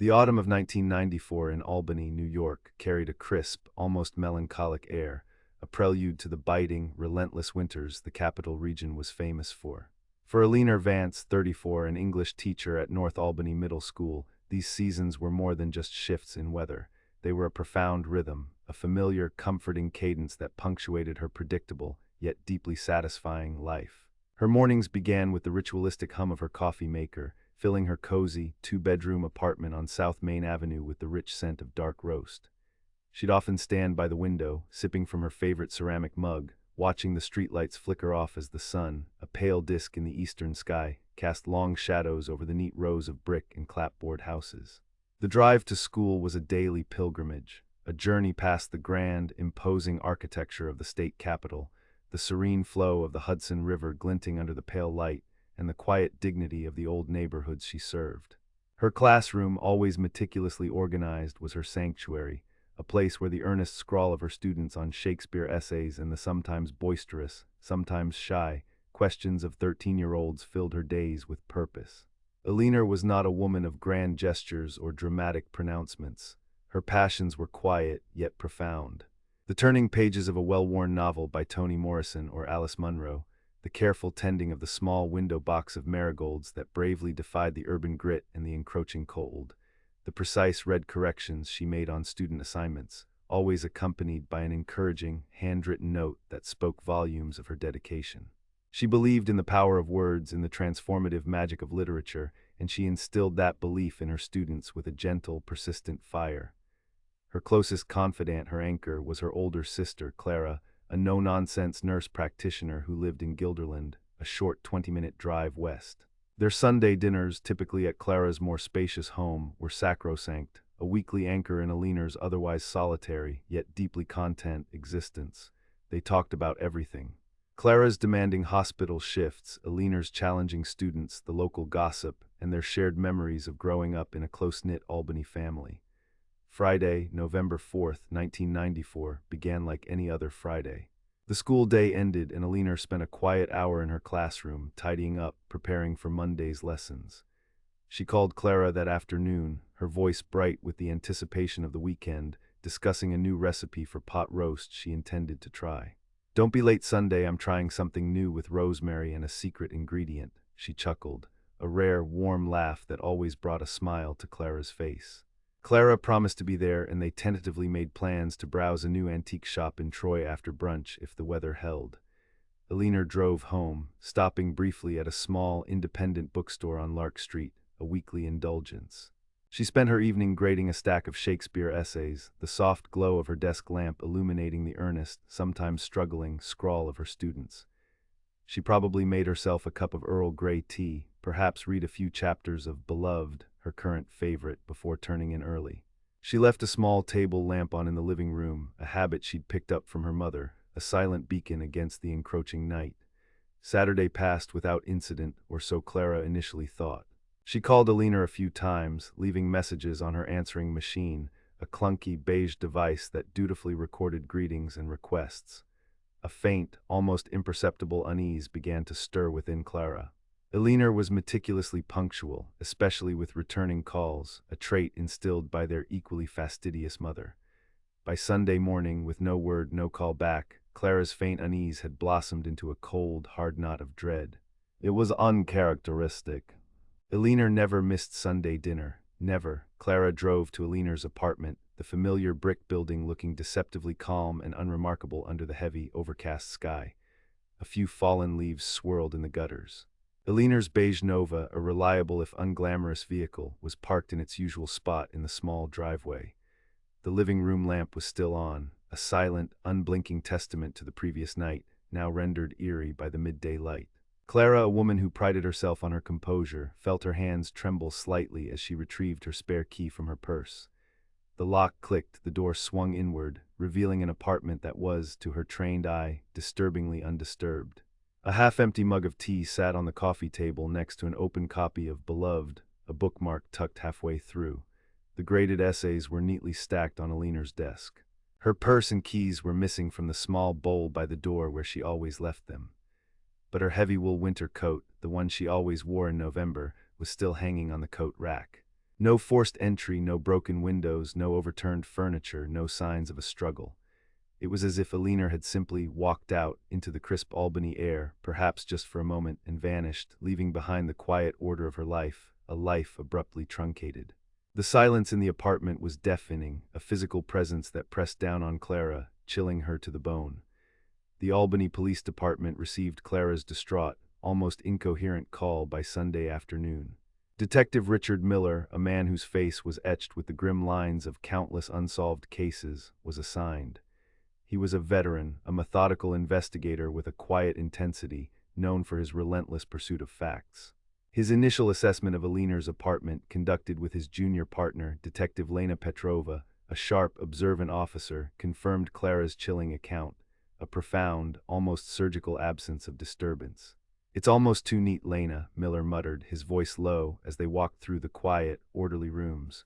The autumn of 1994 in Albany, New York, carried a crisp, almost melancholic air, a prelude to the biting, relentless winters the capital region was famous for. For Eleanor Vance, 34, an English teacher at North Albany Middle School, these seasons were more than just shifts in weather. They were a profound rhythm, a familiar, comforting cadence that punctuated her predictable, yet deeply satisfying life. Her mornings began with the ritualistic hum of her coffee maker, filling her cozy, two-bedroom apartment on South Main Avenue with the rich scent of dark roast. She'd often stand by the window, sipping from her favorite ceramic mug, watching the streetlights flicker off as the sun, a pale disk in the eastern sky, cast long shadows over the neat rows of brick and clapboard houses. The drive to school was a daily pilgrimage, a journey past the grand, imposing architecture of the state capitol, the serene flow of the Hudson River glinting under the pale light, and the quiet dignity of the old neighborhoods she served. Her classroom, always meticulously organized, was her sanctuary, a place where the earnest scrawl of her students on Shakespeare essays and the sometimes boisterous, sometimes shy, questions of 13-year-olds filled her days with purpose. Eleanor was not a woman of grand gestures or dramatic pronouncements. Her passions were quiet, yet profound. The turning pages of a well-worn novel by Toni Morrison or Alice Munro, the careful tending of the small window box of marigolds that bravely defied the urban grit and the encroaching cold, the precise red corrections she made on student assignments, always accompanied by an encouraging, handwritten note that spoke volumes of her dedication. She believed in the power of words, in the transformative magic of literature, and she instilled that belief in her students with a gentle, persistent fire. Her closest confidant, her anchor, was her older sister, Clara, a no-nonsense nurse practitioner who lived in Guilderland, a short 20-minute drive west. Their Sunday dinners, typically at Clara's more spacious home, were sacrosanct, a weekly anchor in Eleanor's otherwise solitary, yet deeply content, existence. They talked about everything. Clara's demanding hospital shifts, Eleanor's challenging students, the local gossip, and their shared memories of growing up in a close-knit Albany family. Friday, November 4th, 1994, began like any other Friday. The school day ended and Eleanor spent a quiet hour in her classroom, tidying up, preparing for Monday's lessons. She called Clara that afternoon, her voice bright with the anticipation of the weekend, discussing a new recipe for pot roast she intended to try. "Don't be late Sunday, I'm trying something new with rosemary and a secret ingredient," she chuckled, a rare, warm laugh that always brought a smile to Clara's face. Clara promised to be there, and they tentatively made plans to browse a new antique shop in Troy after brunch if the weather held. Eleanor drove home, stopping briefly at a small, independent bookstore on Lark Street, a weekly indulgence. She spent her evening grading a stack of Shakespeare essays, the soft glow of her desk lamp illuminating the earnest, sometimes struggling, scrawl of her students. She probably made herself a cup of Earl Grey tea, perhaps read a few chapters of Beloved, her current favorite, before turning in early. She left a small table lamp on in the living room, a habit she'd picked up from her mother, a silent beacon against the encroaching night. Saturday passed without incident, or so Clara initially thought. She called Eleanor a few times, leaving messages on her answering machine, a clunky beige device that dutifully recorded greetings and requests. A faint, almost imperceptible unease began to stir within Clara. Eleanor was meticulously punctual, especially with returning calls, a trait instilled by their equally fastidious mother. By Sunday morning, with no word, no call back, Clara's faint unease had blossomed into a cold, hard knot of dread. It was uncharacteristic. Eleanor never missed Sunday dinner, never. Clara drove to Eleanor's apartment, the familiar brick building looking deceptively calm and unremarkable under the heavy, overcast sky. A few fallen leaves swirled in the gutters. Eleanor's beige Nova, a reliable if unglamorous vehicle, was parked in its usual spot in the small driveway. The living room lamp was still on, a silent, unblinking testament to the previous night, now rendered eerie by the midday light. Clara, a woman who prided herself on her composure, felt her hands tremble slightly as she retrieved her spare key from her purse. The lock clicked, the door swung inward, revealing an apartment that was, to her trained eye, disturbingly undisturbed. A half-empty mug of tea sat on the coffee table next to an open copy of Beloved, a bookmark tucked halfway through. The graded essays were neatly stacked on Eleanor's desk. Her purse and keys were missing from the small bowl by the door where she always left them. But her heavy wool winter coat, the one she always wore in November, was still hanging on the coat rack. No forced entry, no broken windows, no overturned furniture, no signs of a struggle. It was as if Eleanor had simply walked out into the crisp Albany air, perhaps just for a moment, and vanished, leaving behind the quiet order of her life, a life abruptly truncated. The silence in the apartment was deafening, a physical presence that pressed down on Clara, chilling her to the bone. The Albany Police Department received Clara's distraught, almost incoherent call by Sunday afternoon. Detective Richard Miller, a man whose face was etched with the grim lines of countless unsolved cases, was assigned. He was a veteran, a methodical investigator with a quiet intensity, known for his relentless pursuit of facts. His initial assessment of Eleanor's apartment, conducted with his junior partner, Detective Lena Petrova, a sharp, observant officer, confirmed Clara's chilling account, a profound, almost surgical absence of disturbance. "It's almost too neat, Lena," Miller muttered, his voice low, as they walked through the quiet, orderly rooms.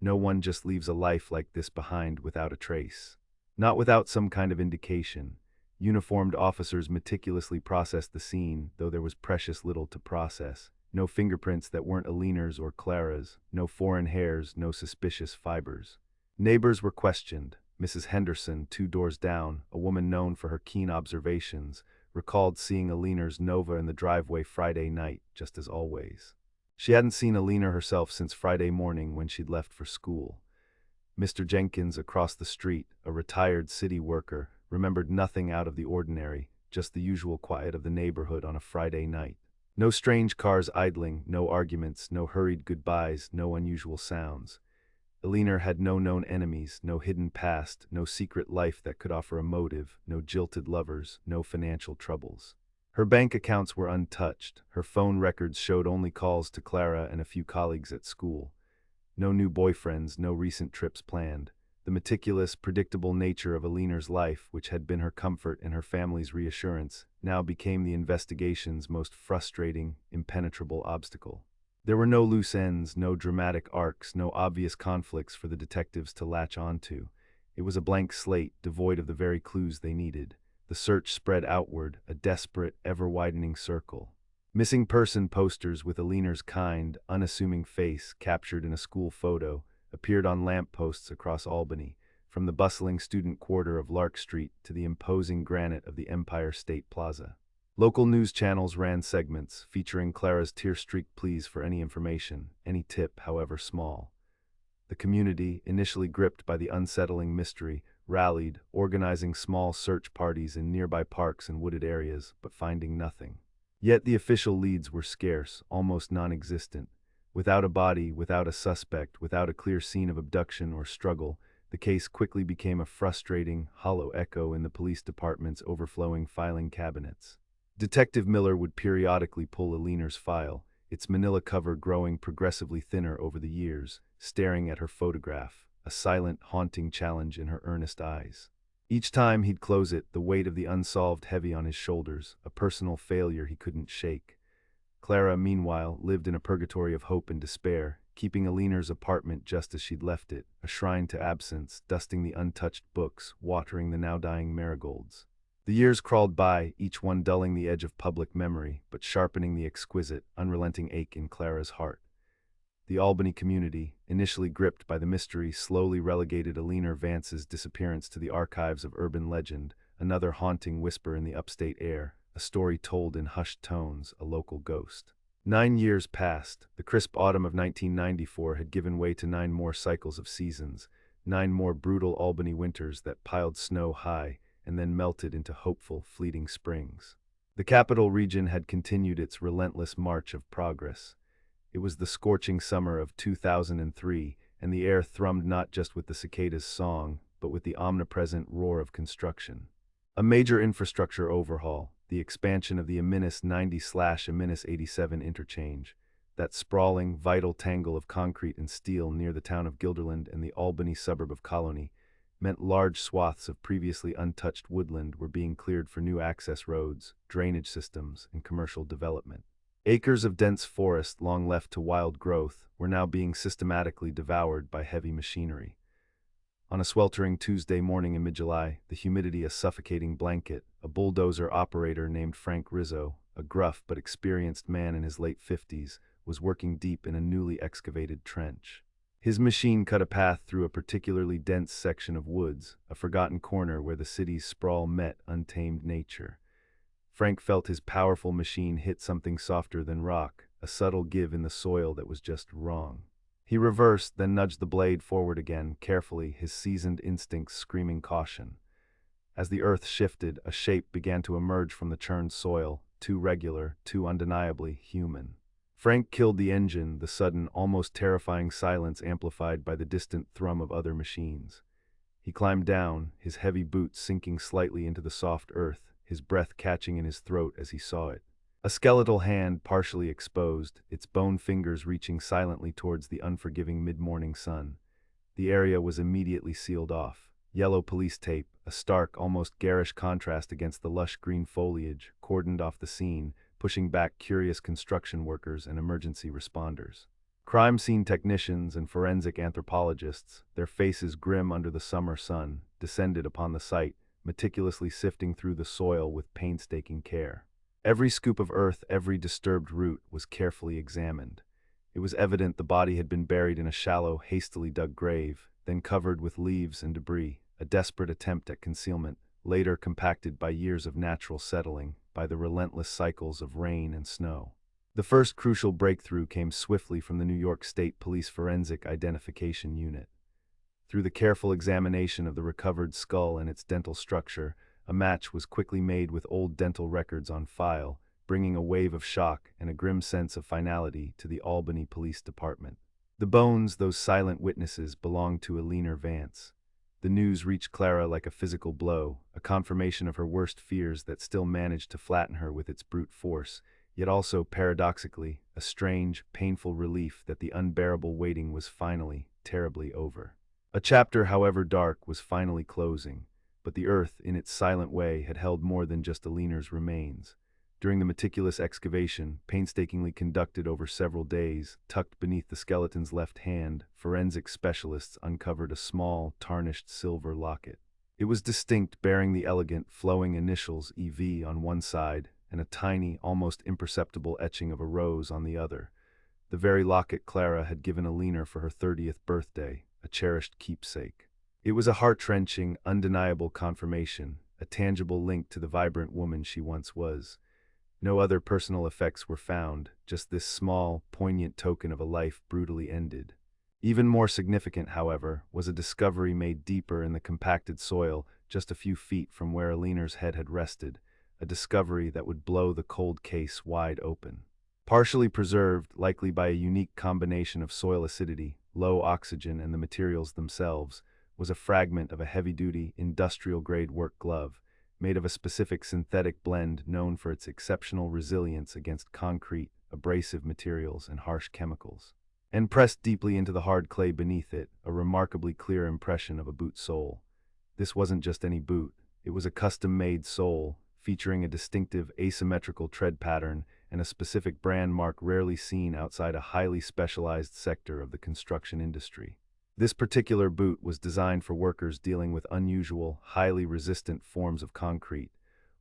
"No one just leaves a life like this behind without a trace. Not without some kind of indication." Uniformed officers meticulously processed the scene, though there was precious little to process. No fingerprints that weren't Eleanor's or Clara's, no foreign hairs, no suspicious fibers. Neighbors were questioned. Mrs. Henderson, 2 doors down, a woman known for her keen observations, recalled seeing Eleanor's Nova in the driveway Friday night, just as always. She hadn't seen Eleanor herself since Friday morning when she'd left for school. Mr. Jenkins, across the street, a retired city worker, remembered nothing out of the ordinary, just the usual quiet of the neighborhood on a Friday night. No strange cars idling, no arguments, no hurried goodbyes, no unusual sounds. Eleanor had no known enemies, no hidden past, no secret life that could offer a motive, no jilted lovers, no financial troubles. Her bank accounts were untouched. Her phone records showed only calls to Clara and a few colleagues at school. No new boyfriends, no recent trips planned. The meticulous, predictable nature of Eleanor's life, which had been her comfort and her family's reassurance, now became the investigation's most frustrating, impenetrable obstacle. There were no loose ends, no dramatic arcs, no obvious conflicts for the detectives to latch onto. It was a blank slate, devoid of the very clues they needed. The search spread outward, a desperate, ever-widening circle. Missing person posters with Eleanor's kind, unassuming face captured in a school photo appeared on lampposts across Albany, from the bustling student quarter of Lark Street to the imposing granite of the Empire State Plaza. Local news channels ran segments featuring Clara's tear-streaked pleas for any information, any tip, however small. The community, initially gripped by the unsettling mystery, rallied, organizing small search parties in nearby parks and wooded areas, but finding nothing. Yet the official leads were scarce, almost non-existent. Without a body, without a suspect, without a clear scene of abduction or struggle, the case quickly became a frustrating, hollow echo in the police department's overflowing filing cabinets. Detective Miller would periodically pull Eleanor's file, its manila cover growing progressively thinner over the years, staring at her photograph, a silent, haunting challenge in her earnest eyes. Each time he'd close it, the weight of the unsolved heavy on his shoulders, a personal failure he couldn't shake. Clara, meanwhile, lived in a purgatory of hope and despair, keeping Eleanor's apartment just as she'd left it, a shrine to absence, dusting the untouched books, watering the now-dying marigolds. The years crawled by, each one dulling the edge of public memory, but sharpening the exquisite, unrelenting ache in Clara's heart. The Albany community, initially gripped by the mystery, slowly relegated Eleanor Vance's disappearance to the archives of urban legend, another haunting whisper in the upstate air, a story told in hushed tones, a local ghost. 9 years passed. The crisp autumn of 1994 had given way to 9 more cycles of seasons, 9 more brutal Albany winters that piled snow high and then melted into hopeful, fleeting springs. The capital region had continued its relentless march of progress. It was the scorching summer of 2003, and the air thrummed not just with the cicadas' song, but with the omnipresent roar of construction. A major infrastructure overhaul, the expansion of the Aminis 90/Aminis 87 interchange, that sprawling, vital tangle of concrete and steel near the town of Guilderland and the Albany suburb of Colony, meant large swaths of previously untouched woodland were being cleared for new access roads, drainage systems, and commercial development. Acres of dense forest, long left to wild growth, were now being systematically devoured by heavy machinery. On a sweltering Tuesday morning in mid-July, the humidity a suffocating blanket, a bulldozer operator named Frank Rizzo, a gruff but experienced man in his late 50s, was working deep in a newly excavated trench. His machine cut a path through a particularly dense section of woods, a forgotten corner where the city's sprawl met untamed nature. Frank felt his powerful machine hit something softer than rock, a subtle give in the soil that was just wrong. He reversed, then nudged the blade forward again, carefully, his seasoned instincts screaming caution. As the earth shifted, a shape began to emerge from the churned soil, too regular, too undeniably human. Frank killed the engine, the sudden, almost terrifying silence amplified by the distant thrum of other machines. He climbed down, his heavy boots sinking slightly into the soft earth, his breath catching in his throat as he saw it. A skeletal hand partially exposed, its bone fingers reaching silently towards the unforgiving mid-morning sun. The area was immediately sealed off. Yellow police tape, a stark, almost garish contrast against the lush green foliage, cordoned off the scene, pushing back curious construction workers and emergency responders. Crime scene technicians and forensic anthropologists, their faces grim under the summer sun, descended upon the site, meticulously sifting through the soil with painstaking care. Every scoop of earth, every disturbed root was carefully examined. It was evident the body had been buried in a shallow, hastily dug grave, then covered with leaves and debris, a desperate attempt at concealment, later compacted by years of natural settling, by the relentless cycles of rain and snow. The first crucial breakthrough came swiftly from the New York State Police Forensic Identification Unit. Through the careful examination of the recovered skull and its dental structure, a match was quickly made with old dental records on file, bringing a wave of shock and a grim sense of finality to the Albany Police Department. The bones, those silent witnesses, belonged to Eleanor Vance. The news reached Clara like a physical blow, a confirmation of her worst fears that still managed to flatten her with its brute force, yet also, paradoxically, a strange, painful relief that the unbearable waiting was finally, terribly over. A chapter, however dark, was finally closing, but the earth, in its silent way, had held more than just Eleanor's remains. During the meticulous excavation, painstakingly conducted over several days, tucked beneath the skeleton's left hand, forensic specialists uncovered a small, tarnished silver locket. It was distinct, bearing the elegant, flowing initials EV on one side and a tiny, almost imperceptible etching of a rose on the other. The very locket Clara had given Eleanor for her 30th birthday, a cherished keepsake. It was a heart-wrenching, undeniable confirmation, a tangible link to the vibrant woman she once was. No other personal effects were found, just this small, poignant token of a life brutally ended. Even more significant, however, was a discovery made deeper in the compacted soil just a few feet from where Eleanor's head had rested, a discovery that would blow the cold case wide open. Partially preserved, likely by a unique combination of soil acidity, low oxygen, and the materials themselves, was a fragment of a heavy-duty, industrial-grade work glove, made of a specific synthetic blend known for its exceptional resilience against concrete, abrasive materials, and harsh chemicals. And pressed deeply into the hard clay beneath it, a remarkably clear impression of a boot sole. This wasn't just any boot, it was a custom-made sole, featuring a distinctive asymmetrical tread pattern and a specific brand mark rarely seen outside a highly specialized sector of the construction industry. This particular boot was designed for workers dealing with unusual, highly resistant forms of concrete,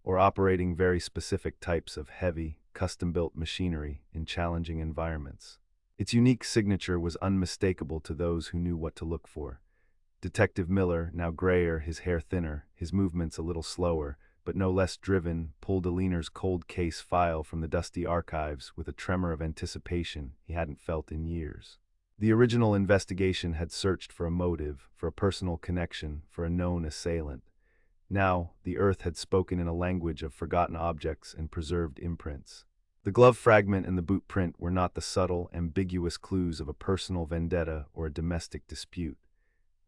or operating very specific types of heavy, custom-built machinery in challenging environments. Its unique signature was unmistakable to those who knew what to look for. Detective Miller, now grayer, his hair thinner, his movements a little slower, but no less driven, pulled Eleanor's cold case file from the dusty archives with a tremor of anticipation he hadn't felt in years. The original investigation had searched for a motive, for a personal connection, for a known assailant. Now, the earth had spoken in a language of forgotten objects and preserved imprints. The glove fragment and the boot print were not the subtle, ambiguous clues of a personal vendetta or a domestic dispute.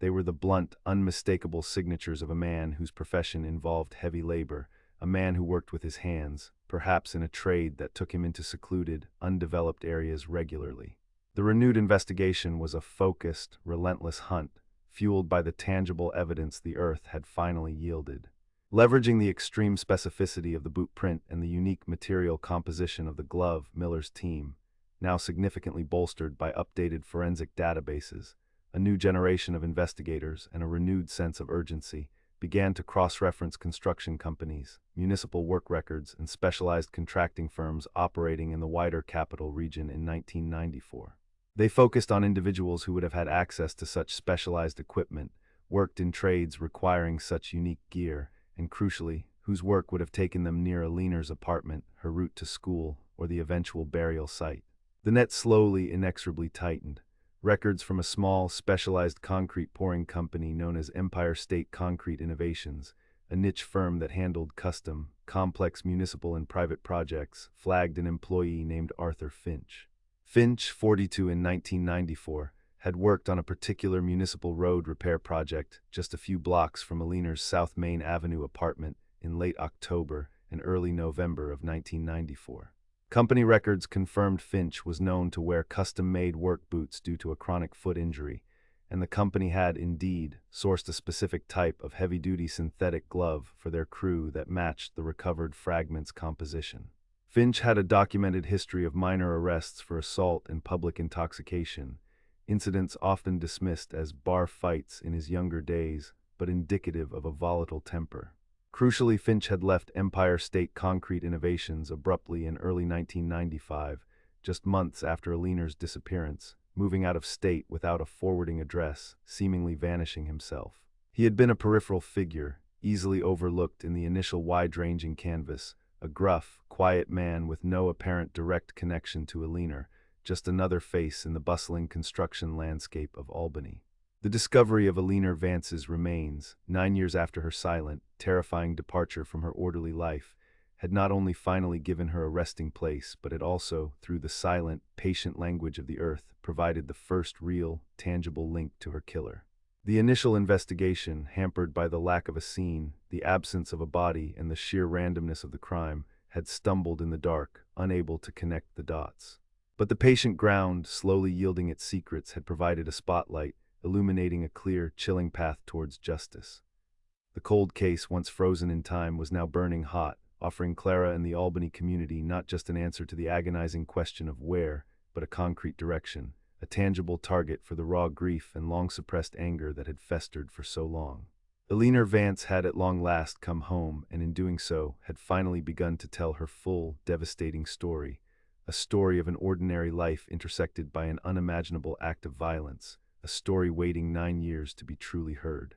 They were the blunt, unmistakable signatures of a man whose profession involved heavy labor, a man who worked with his hands, perhaps in a trade that took him into secluded, undeveloped areas regularly. The renewed investigation was a focused, relentless hunt, fueled by the tangible evidence the earth had finally yielded. Leveraging the extreme specificity of the boot print and the unique material composition of the glove, Miller's team, now significantly bolstered by updated forensic databases, a new generation of investigators, and a renewed sense of urgency, began to cross-reference construction companies, municipal work records, and specialized contracting firms operating in the wider capital region in 1994. They focused on individuals who would have had access to such specialized equipment, worked in trades requiring such unique gear, and crucially, whose work would have taken them near Eleanor's apartment, her route to school, or the eventual burial site. The net slowly, inexorably tightened. Records from a small, specialized concrete pouring company known as Empire State Concrete Innovations, a niche firm that handled custom, complex municipal and private projects, flagged an employee named Arthur Finch. Finch, 42 in 1994, had worked on a particular municipal road repair project just a few blocks from Eleanor's South Main Avenue apartment in late October and early November of 1994. Company records confirmed Finch was known to wear custom-made work boots due to a chronic foot injury, and the company had, indeed, sourced a specific type of heavy-duty synthetic glove for their crew that matched the recovered fragment's composition. Finch had a documented history of minor arrests for assault and public intoxication, incidents often dismissed as bar fights in his younger days, but indicative of a volatile temper. Crucially, Finch had left Empire State Concrete Innovations abruptly in early 1995, just months after Eleanor's disappearance, moving out of state without a forwarding address, seemingly vanishing himself. He had been a peripheral figure, easily overlooked in the initial wide-ranging canvass, a gruff, quiet man with no apparent direct connection to Eleanor, just another face in the bustling construction landscape of Albany. The discovery of Eleanor Vance's remains, 9 years after her silent, terrifying departure from her orderly life, had not only finally given her a resting place, but it also, through the silent, patient language of the earth, provided the first real, tangible link to her killer. The initial investigation, hampered by the lack of a scene, the absence of a body, and the sheer randomness of the crime, had stumbled in the dark, unable to connect the dots. But the patient ground, slowly yielding its secrets, had provided a spotlight, illuminating a clear, chilling path towards justice. The cold case, once frozen in time, was now burning hot, offering Clara and the Albany community not just an answer to the agonizing question of where, but a concrete direction, a tangible target for the raw grief and long-suppressed anger that had festered for so long. Eleanor Vance had at long last come home, and in doing so, had finally begun to tell her full, devastating story, a story of an ordinary life intersected by an unimaginable act of violence, a story waiting 9 years to be truly heard.